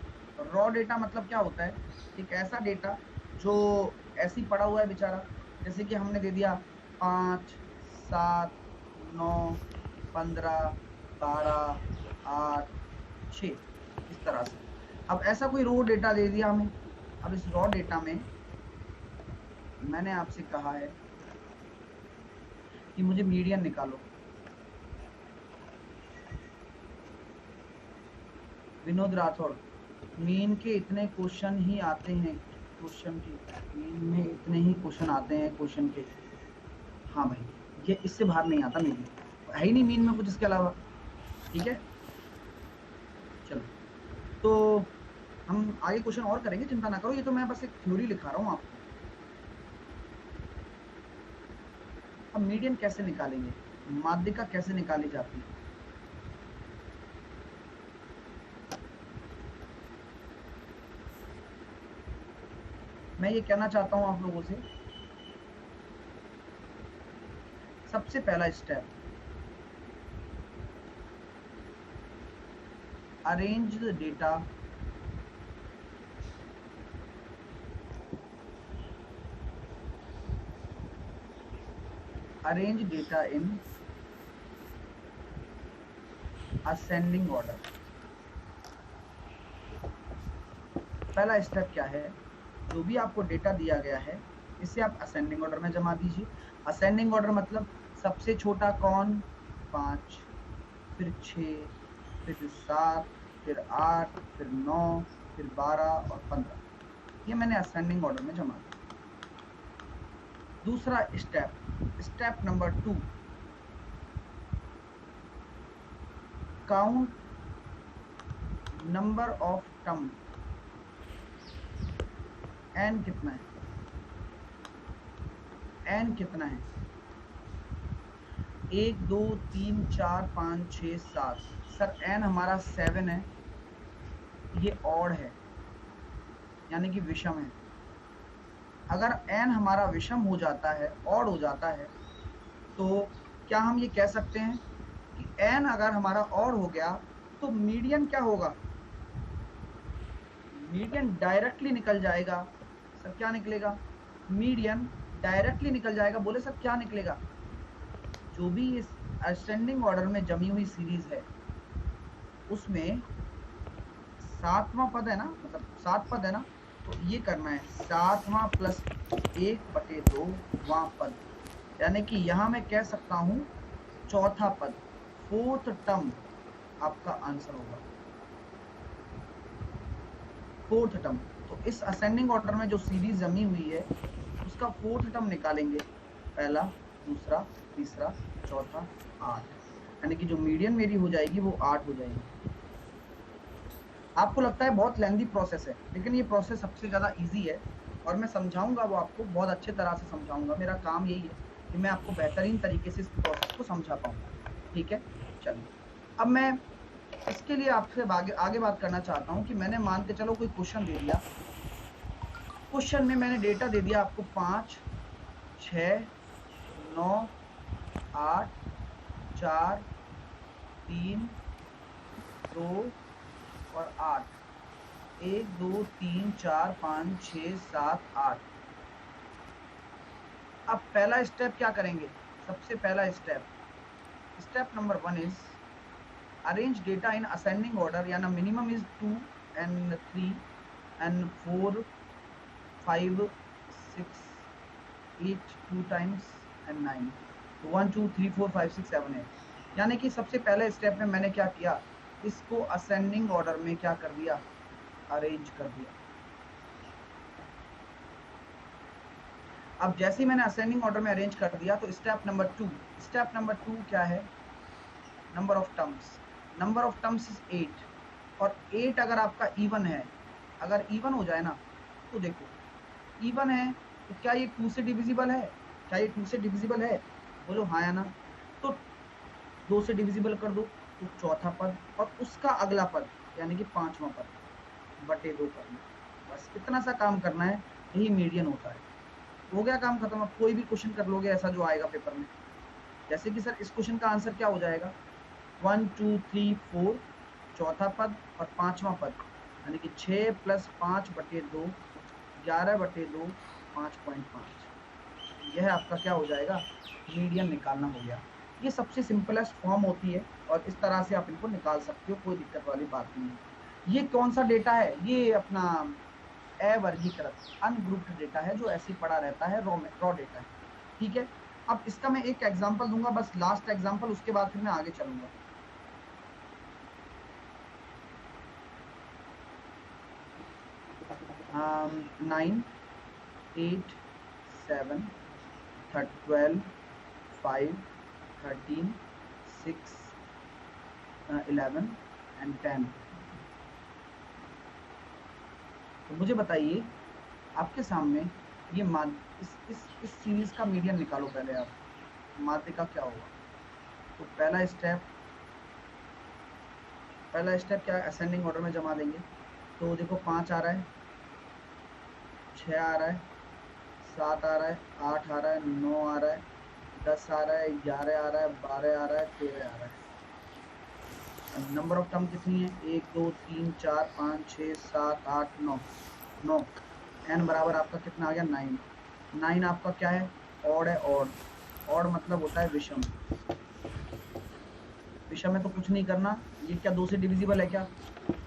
रॉ डेटा मतलब क्या होता है, एक ऐसा डेटा जो ऐसी पड़ा हुआ है बेचारा, जैसे कि हमने दे दिया 5, 7, 9, 15, 12, 8, 6, इस तरह से। अब ऐसा कोई रॉ डेटा दे दिया हमें। अब इस रॉ डेटा में मैंने आपसे कहा है कि मुझे मीडियन निकालो। विनोद राठौड़, मीन के इतने क्वेश्चन ही आते हैं, क्वेश्चन के मीन में इतने ही क्वेश्चन आते हैं क्वेश्चन के। हाँ भाई, ये इससे बाहर नहीं आता, मीन है ही नहीं मीन में कुछ इसके अलावा। ठीक है, चलो तो हम आगे क्वेश्चन और करेंगे, चिंता ना करो, ये तो मैं बस एक थ्योरी लिखा रहा हूँ आपको। अब मीडियन कैसे निकालेंगे, माध्यिका कैसे निकाली जाती है। मैं ये कहना चाहता हूं आप लोगों से, सबसे पहला step, arrange the data in ascending order। पहला स्टेप क्या है, जो भी आपको डेटा दिया गया है इसे आप असेंडिंग ऑर्डर में जमा दीजिए। असेंडिंग ऑर्डर मतलब सबसे छोटा कौन, 5, फिर 6, फिर 7, फिर 8, फिर 9, फिर 12 और 15, ये मैंने असेंडिंग ऑर्डर में जमा दिया। दूसरा step, step number 2, count number of term. N कितना है, एन कितना है, 1 2 3 4 5 6 7। सर एन हमारा 7 है, ये ऑड है यानी कि विषम है। अगर एन हमारा विषम हो जाता है, ऑड हो जाता है, तो क्या हम ये कह सकते हैं कि एन अगर हमारा ऑड हो गया तो मीडियन क्या होगा, मीडियन डायरेक्टली निकल जाएगा। सर क्या निकलेगा, मीडियन डायरेक्टली निकल जाएगा। बोले सर क्या निकलेगा, जो भी इस असेंडिंग ऑर्डर में जमी हुई सीरीज है उसमें 7वां पद है ना, मतलब 7 पद है ना, तो ये करना है 7वां प्लस 1/2वां पद, यानी कि यहां मैं कह सकता हूं चौथा पद, 4th टर्म आपका आंसर होगा, 4th टर्म। तो इस असेंडिंग ऑर्डर में जो सीरीज जमी हुई है उसका 4th टर्म निकालेंगे, पहला, दूसरा, तीसरा, चौथा, 8, यानी कि जो मीडियन मेरी हो जाएगी वो 8 हो जाएगी। आपको लगता है बहुत लेंथी प्रोसेस है, लेकिन ये प्रोसेस सबसे ज़्यादा इजी है और मैं समझाऊंगा वो आपको बहुत अच्छे तरह से समझाऊंगा। मेरा काम यही है कि मैं आपको बेहतरीन तरीके से इस प्रोसेस को समझा पाऊंगा। ठीक है, चलिए अब मैं इसके लिए आपसे आगे बात करना चाहता हूँ कि मैंने मान के चलो कोई क्वेश्चन दे दिया, क्वेश्चन में मैंने डेटा दे दिया आपको 5, 6, 9, 8, 4, 3, 2 और 8, 1 2 3 4 5 6 7 8। अब पहला स्टेप क्या करेंगे, सबसे पहला step, step number 1 is arrange data in ascending order, यानी minimum is 2 and 3 and 4 5 6 8 2 times and 9, 1 2 3 4 5 6 7 8। यानी कि सबसे पहले स्टेप में मैंने क्या किया, इसको असेंडिंग ऑर्डर में क्या कर दिया, अरेंज कर दिया। अब जैसे ही मैंने असेंडिंग ऑर्डर में अरेंज कर दिया तो स्टेप नंबर 2, स्टेप नंबर 2 क्या है, number of terms. Number of terms is 8, और 8 अगर आपका इवन है, अगर इवन हो जाए ना, तो देखो इवन है तो क्या ये 2 से डिविजिबल है, क्या ये 2 से डिविजिबल है, बोलो हाँ या ना। तो 2 से डिविजिबल कर दो तो चौथा पद और उसका अगला पद यानी कि 5वां पद बटे 2 करना, बस इतना सा काम करना है, यही मीडियन होता है। हो गया काम खत्म। अब कोई भी क्वेश्चन कर लोगे ऐसा जो आएगा पेपर में, जैसे कि सर इस क्वेश्चन का आंसर क्या हो जाएगा, 1 2 3 4 चौथा पद और पांचवा पद, यानी कि 6 + 5/2 11/2 5.5, यह आपका क्या हो जाएगा, मीडियन निकालना हो गया। ये सबसे सिंपलेस्ट फॉर्म होती है और इस तरह से आप इनको निकाल सकते हो, कोई दिक्कत वाली बात नहीं है। ये कौन सा डेटा है, ये अपना अवर्गीकृत अनग्रुप्ड डेटा है, जो ऐसे ही पड़ा रहता है, रॉ डेटा है, ठीक है। अब इसका मैं एक एग्जांपल दूंगा, बस लास्ट एग्जांपल, उसके बाद फिर मैं आगे चलूंगा। 9 8 7 12 5 13 6 11 एंड 10। तो मुझे बताइए, आपके सामने ये इस सीरीज का मीडियन निकालो पहले आप, माध्य का क्या होगा। तो पहला स्टेप क्या है, असेंडिंग ऑर्डर में जमा देंगे। तो देखो 5 आ रहा है, 6 आ रहा है, 7 आ रहा है, 8 आ रहा है, 9 आ रहा है, 10 आ रहा है, 11 आ रहा है, 12 आ रहा है, 13 आ रहा है। नंबर ऑफ टर्म कितनी है, 1 2 3 4 5 6 7 8 9 एन बराबर आपका कितना आ गया, 9 आपका क्या है, ऑड है। ऑड मतलब होता है विषम। विषम में तो कुछ नहीं करना, ये क्या 2 से डिविजिबल है क्या,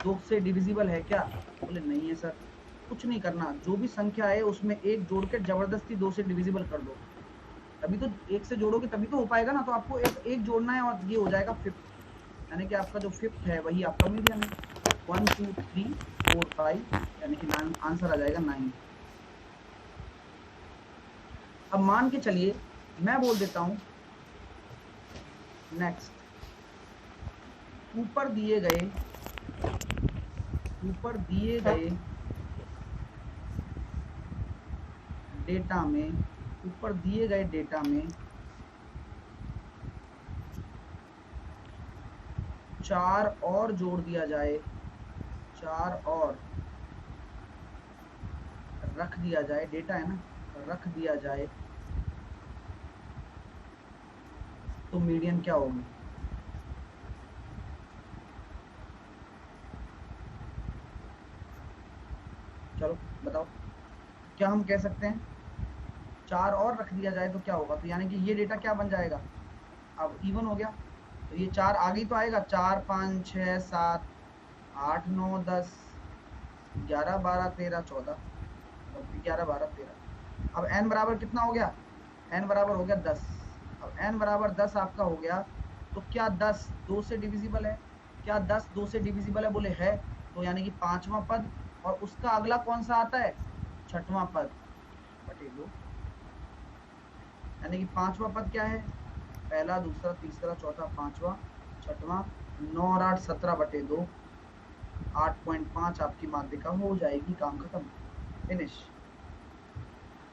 2 से डिविजिबल है क्या, बोले नहीं है सर, कुछ नहीं करना, जो भी संख्या है उसमें 1 जोड़ के जबरदस्ती 2 से डिविजिबल कर दो, तभी तो 1 से जोड़ोगे तभी तो हो पाएगा ना। तो आपको एक जोड़ना है और ये हो जाएगा 5th, यानी कि आपका जो 5th है वही आपका मीडियन है। 1 2 3 4 5, यानी कि आंसर आ जाएगा 9। अब मान के चलिए मैं बोल देता हूं नेक्स्ट, ऊपर दिए गए डेटा में 4 और जोड़ दिया जाए, 4 और रख दिया जाए, डेटा है ना, रख दिया जाए, तो मीडियन क्या होगी। चलो बताओ, क्या हम कह सकते हैं, 4 और रख दिया जाए तो क्या होगा, तो यानी कि ये डेटा क्या बन जाएगा, अब इवन हो गया। तो ये 4 आगे तो आएगा, 4 5 6 7 8 9 10 11 12 13 14, 11 12 13। अब n बराबर कितना हो गया, n बराबर हो गया 10। अब n बराबर 10 आपका हो गया, तो क्या 10 2 से डिविजिबल है, क्या 10 2 से डिविजिबल है, बोले है। तो यानी कि 5वां पद और उसका अगला कौन सा आता है, 6वां पद बटे 2, यानी कि 5वां पद क्या है, पहला दूसरा तीसरा चौथा पांचवा छठवां, 9 और 8 17/2, 8.5 आपकी माध्यिका हो जाएगी, काम खत्म, फिनिश।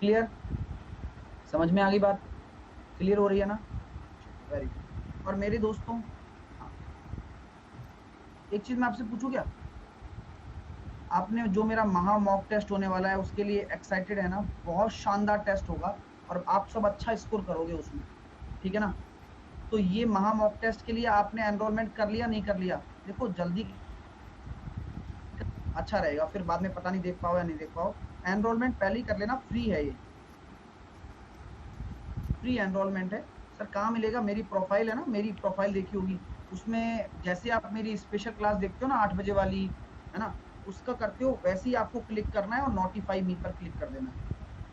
क्लियर, समझ में आ गई बात, क्लियर हो रही है ना, वेरी गुड। और मेरे दोस्तों, हाँ, एक चीज मैं आपसे पूछूं क्या, आपने जो मेरा महा मॉक टेस्ट होने वाला है उसके लिए एक्साइटेड है ना, बहुत शानदार टेस्ट होगा और आप सब अच्छा स्कोर करोगे उसमें, ठीक है ना। तो ये महा मॉक टेस्ट के लिए आपने एनरोलमेंट कर लिया नहीं कर लिया, देखो जल्दी अच्छा रहेगा, फिर बाद में पता नहीं देख पाओ या नहीं देख पाओ। एनरोलमेंट पहले ही कर लेना, फ्री है, ये फ्री एनरोलमेंट है। सर कहाँ मिलेगा, मेरी प्रोफाइल है ना, मेरी प्रोफाइल देखी होगी, उसमें जैसे आप मेरी स्पेशल क्लास देखते हो ना 8 बजे वाली, है ना, उसका करते हो वैसे ही आपको क्लिक करना है और नोटिफाई मी पर क्लिक कर देना है।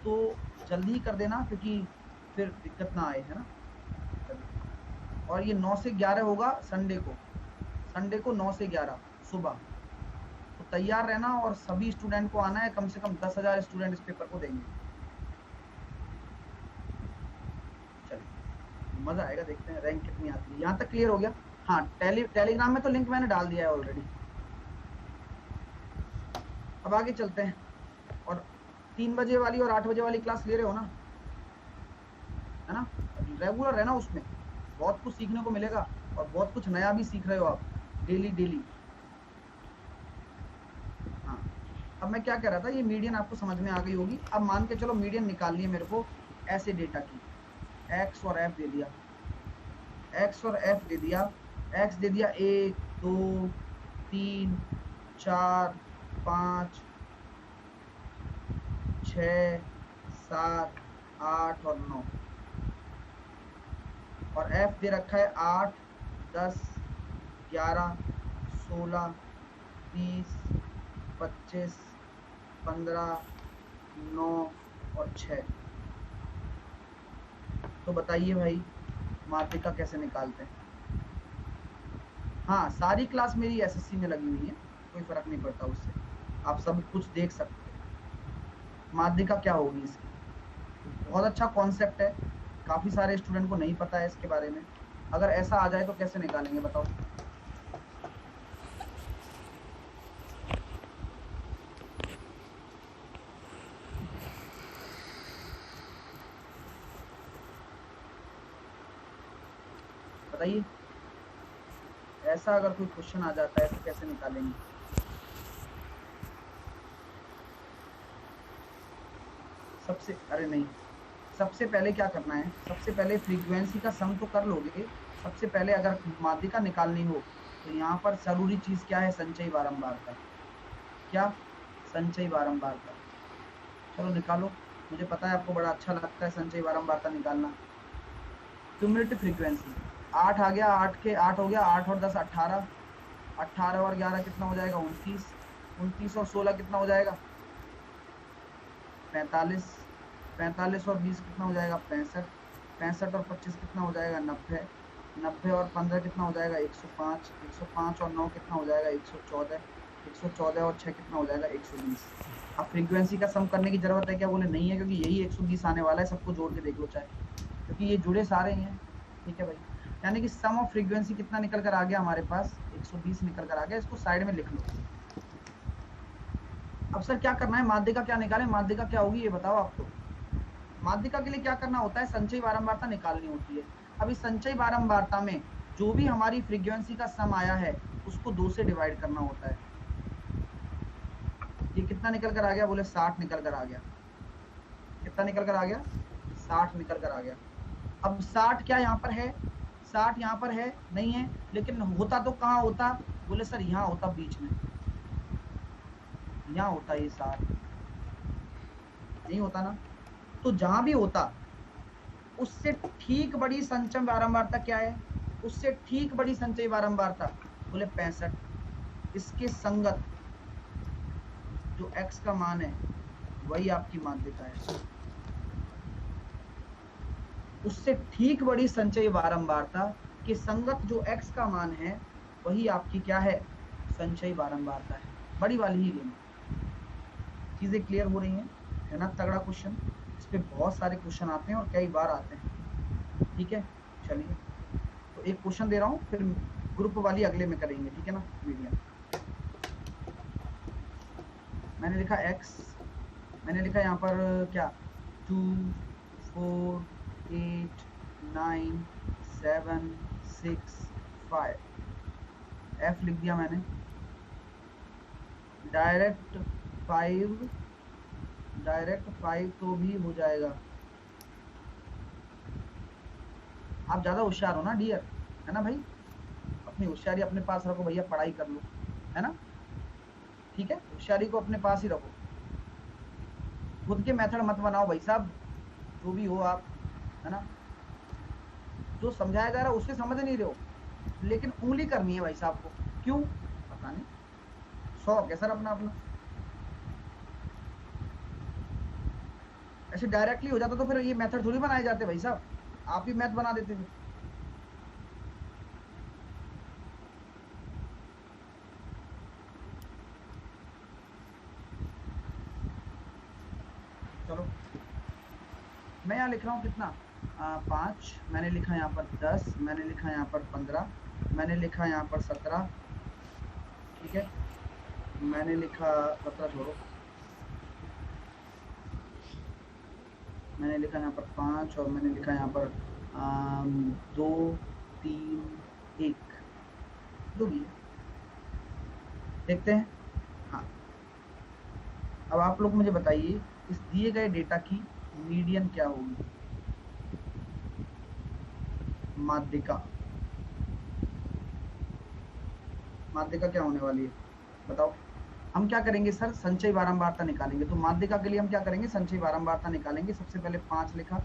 तो जल्दी कर देना क्योंकि फिर दिक्कत ना आए, है ना। और ये 9 से 11 होगा संडे को 9 से 11 सुबह। तो तैयार रहना और सभी स्टूडेंट को आना है, कम से कम 10,000 स्टूडेंट इस पेपर को देंगे। चलिए मजा आएगा, देखते हैं रैंक कितनी आती है। यहाँ तक क्लियर हो गया। हाँ, टेलीग्राम में तो लिंक मैंने डाल दिया है ऑलरेडी। अब आगे चलते हैं, और 3 बजे वाली और 8 बजे वाली क्लास ले रहे हो ना, है ना, रेगुलर रहना, उसमें बहुत कुछ सीखने को मिलेगा और बहुत कुछ नया भी सीख रहे हो आप डेली। हाँ, अब मैं क्या कह रहा था, ये मीडियन आपको समझ में आ गई होगी। अब मान के चलो मीडियन निकालनी है मेरे को ऐसे डेटा की, एक्स और एफ दे दिया, एक्स और एफ दे दिया, एक्स दे दिया 1 2 3 4 5 6 7 8 और 9, और एफ दे रखा है 8 10 11 16 20 25 15 9 और 6। तो बताइए भाई माध्यिका कैसे निकालते हैं? हाँ, सारी क्लास मेरी एसएससी में लगी हुई है, कोई फर्क नहीं पड़ता उससे, आप सब कुछ देख सकते हैं। माध्यिका क्या होगी इसकी? बहुत अच्छा कॉन्सेप्ट है, काफी सारे स्टूडेंट को नहीं पता है इसके बारे में। अगर ऐसा आ जाए तो कैसे निकालेंगे बताओ? बताइए, ऐसा अगर कोई क्वेश्चन आ जाता है तो कैसे निकालेंगे? अरे नहीं, सबसे पहले क्या करना है, सबसे पहले फ्रीक्वेंसी का सम तो कर लोगे। सबसे पहले अगर माध्यिका निकालनी हो तो यहाँ पर जरूरी चीज क्या है? संचयी बारंबारता। क्या? संचयी बारंबारता। चलो निकालो, मुझे पता है आपको बड़ा अच्छा लगता है संचयी बारंबारता निकालना। क्यूमुलेटिव फ्रीक्वेंसी 8 आ गया, 8 के 8 हो गया, 8 और 10 18, 18 और 11 कितना हो जाएगा? 29, 29 और 16 कितना हो जाएगा? 45, 45 और 20 कितना हो जाएगा? 65, 65 और 25 कितना हो जाएगा? 90, 90 और 15 कितना हो जाएगा? 105, 105 और 9 कितना हो जाएगा? 114, 114 और 6 कितना हो जाएगा? 120। अब फ्रीक्वेंसी का सम करने की जरूरत है क्या? बोले नहीं है, क्योंकि यही 120 आने वाला है, सबको जोड़ के देख लो चाहे, क्योंकि ये जुड़े सारे ही हैं। ठीक है भाई, यानी कि सम ऑफ फ्रीक्वेंसी कितना निकल कर आ गया हमारे पास? 120 निकल कर आ गया। इसको साइड में लिख लो। अब सर क्या करना है? माध्यिका क्या निकालें? माध्यिका क्या होगी ये बताओ आप तो। माध्यिका के लिए क्या करना होता है? संचयी बारंबारता निकालनी होती है। अब इस संचयी बारंबारता में जो भी हमारी फ्रीक्वेंसी का सम आया है उसको 2 से डिवाइड करना होता है। ये कितना निकल कर आ गया? बोले 60 निकल कर आ गया। कितना निकल कर आ गया? 60 निकल कर आ गया। अब 60 क्या यहाँ पर है? 60 यहाँ पर है नहीं है, लेकिन होता तो कहाँ होता? बोले सर यहाँ होता, बीच में यहाँ होता, ये 60 नहीं होता ना। तो जहां भी होता उससे ठीक बड़ी संचय बारंबारता क्या है? उससे ठीक बड़ी संचयी बारंबारता बोले 65। इसके संगत जो x का मान है वही आपकी माध्यिका है। उससे ठीक बड़ी संचयी बारंबारता के संगत जो x का मान है वही आपकी क्या है? संचयी बारंबारता है। बड़ी वाली ही गेम। चीजें क्लियर हो रही हैं? है ना तगड़ा क्वेश्चन। इस पे बहुत सारे क्वेश्चन आते हैं और कई बार आते हैं। ठीक है, चलिए तो एक क्वेश्चन दे रहा हूँ, फिर ग्रुप वाली अगले में करेंगे। ठीक है ना? मीडियम मैंने लिखा x, मैंने लिखा यहाँ पर क्या? 2 4 8 9 7 6 5, f लिख दिया मैंने। डायरेक्ट 5 तो भी हो जाएगा। आप ज्यादा होशियार हो ना डियर, है ना भाई? अपनी होशियारी अपने पास रखो भैया, पढ़ाई कर लो, है ना? ठीक है, होशियारी को अपने पास ही रखो, खुद के मेथड मत बनाओ भाई साहब। जो भी हो आप, है ना? जो समझाया जा रहा है उसे समझ नहीं रहे हो, लेकिन उंगली करनी है भाई साहब को। क्यों? पता नहीं, शौक है सर अपना अपना। ऐसे डायरेक्टली हो जाता तो फिर ये मेथड थोड़ी बनाए जाते भाई साहब, आप ही मैथ बना देते थे। चलो मैं यहाँ लिख रहा हूँ कितना? 5, मैंने लिखा यहाँ पर 10, मैंने लिखा यहाँ पर 15, मैंने लिखा यहाँ पर 17। ठीक है, मैंने लिखा 17 छोड़ो, मैंने लिखा यहाँ पर 5 और मैंने लिखा यहाँ पर 2 3 1 2 भी है। देखते हैं। हाँ, अब आप लोग मुझे बताइए इस दिए गए डेटा की मीडियन क्या होगी? माध्यिका क्या होने वाली है बताओ? हम क्या करेंगे सर, संचयी बारंबारता निकालेंगे। तो माध्यिका के लिए हम क्या करेंगे, संचयी बारंबारता निकालेंगे। सबसे पहले 5 लिखा,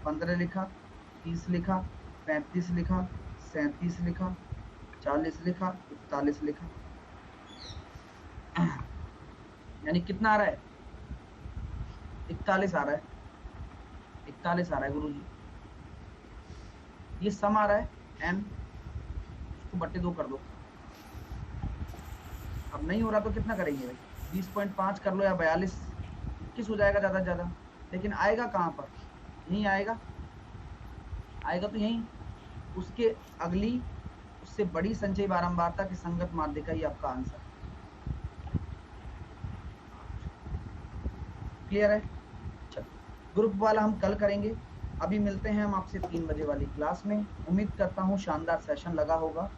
15 लिखा, 30 लिखा, 35 लिखा, 37 लिखा, 40 लिखा, 41 लिखा। यानी कितना आ रहा है? 41 आ रहा है। 41 आ रहा है गुरुजी। ये सम आ रहा है n, उसको बट्टे 2 कर दो। अब नहीं हो रहा तो कितना करेंगे भाई, 20.5 कर लो या 42, 21 हो जाएगा ज्यादा से ज्यादा। लेकिन आएगा कहाँ पर? यहीं आएगा। आएगा तो यहीं उसके अगली उससे बड़ी संचयी बारंबारता की संगत माध्यिका ही आपका आंसर। क्लियर है? चलो, ग्रुप वाला हम कल करेंगे। अभी मिलते हैं हम आपसे 3 बजे वाली क्लास में। उम्मीद करता हूँ शानदार सेशन लगा होगा।